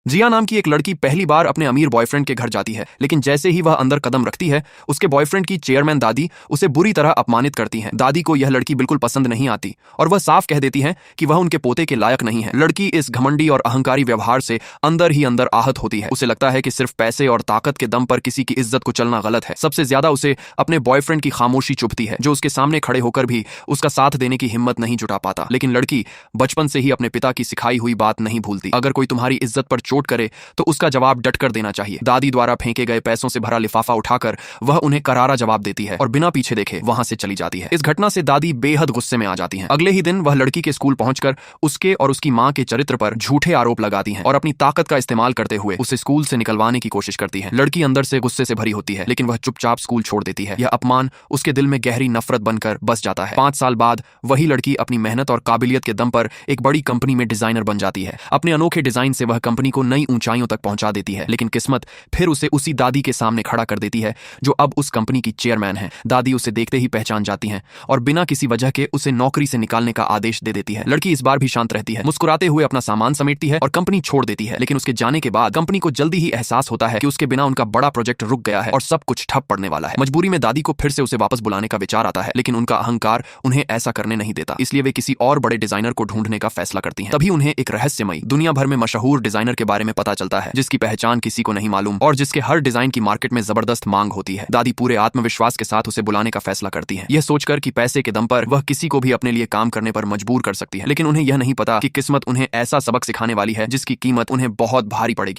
जिया नाम की एक लड़की पहली बार अपने अमीर बॉयफ्रेंड के घर जाती है, लेकिन जैसे ही वह अंदर कदम रखती है, उसके बॉयफ्रेंड की चेयरमैन दादी उसे बुरी तरह अपमानित करती हैं। दादी को यह लड़की बिल्कुल पसंद नहीं आती और वह साफ कह देती है कि वह उनके पोते के लायक नहीं है। लड़की इस घमंडी और अहंकारी व्यवहार से अंदर ही अंदर आहत होती है। उसे लगता है कि सिर्फ पैसे और ताकत के दम पर किसी की इज्जत को चलना गलत है। सबसे ज्यादा उसे अपने बॉयफ्रेंड की खामोशी चुभती है, जो उसके सामने खड़े होकर भी उसका साथ देने की हिम्मत नहीं जुटा पाता। लेकिन लड़की बचपन से ही अपने पिता की सिखाई हुई बात नहीं भूलती। अगर कोई तुम्हारी इज्जत पर चोट करे तो उसका जवाब डटकर देना चाहिए। दादी द्वारा फेंके गए पैसों से भरा लिफाफा उठाकर वह उन्हें करारा जवाब देती है और बिना पीछे देखे वहां से चली जाती है। इस घटना से दादी बेहद गुस्से में आ जाती हैं। अगले ही दिन वह लड़की के स्कूल पहुंचकर उसके और उसकी मां के चरित्र पर झूठे आरोप लगाती हैं और अपनी ताकत का इस्तेमाल करते हुए उसे स्कूल से निकलवाने की कोशिश करती है। लड़की अंदर से गुस्से से भरी होती है, लेकिन वह चुपचाप स्कूल छोड़ देती है। यह अपमान उसके दिल में गहरी नफरत बनकर बस जाता है। 5 साल बाद वही लड़की अपनी मेहनत और काबिलियत के दम पर एक बड़ी कंपनी में डिजाइनर बन जाती है। अपने अनोखे डिजाइन से वह कंपनी को नई ऊंचाइयों तक पहुंचा देती है। लेकिन किस्मत फिर उसे उसी दादी के सामने खड़ा कर देती है, जो अब उस कंपनी की चेयरमैन है। दादी उसे देखते ही पहचान जाती हैं और बिना किसी वजह के उसे नौकरी से निकालने का आदेश दे देती है। लड़की इस बार भी शांत रहती है, मुस्कुराते हुए अपना सामान समेटती है और कंपनी छोड़ देती है। लेकिन उसके जाने के बाद कंपनी को जल्दी ही एहसास होता है कि उसके बिना उनका बड़ा प्रोजेक्ट रुक गया है और सब कुछ ठप पड़ने वाला है। मजबूरी में दादी को फिर से उसे वापस बुलाने का विचार आता है, लेकिन उनका अहंकार उन्हें ऐसा करने नहीं देता। इसलिए वे किसी और बड़े डिजाइनर को ढूंढने का फैसला करती हैं। तभी उन्हें एक रहस्यमयी दुनिया भर में मशहूर डिजाइनर के बारे में पता चलता है, जिसकी पहचान किसी को नहीं मालूम और जिसके हर डिजाइन की मार्केट में जबरदस्त मांग होती है। दादी पूरे आत्मविश्वास के साथ उसे बुलाने का फैसला करती है, यह सोचकर कि पैसे के दम पर वह किसी को भी अपने लिए काम करने पर मजबूर कर सकती है। लेकिन उन्हें यह नहीं पता कि किस्मत उन्हें ऐसा सबक सिखाने वाली है जिसकी कीमत उन्हें बहुत भारी पड़ेगी।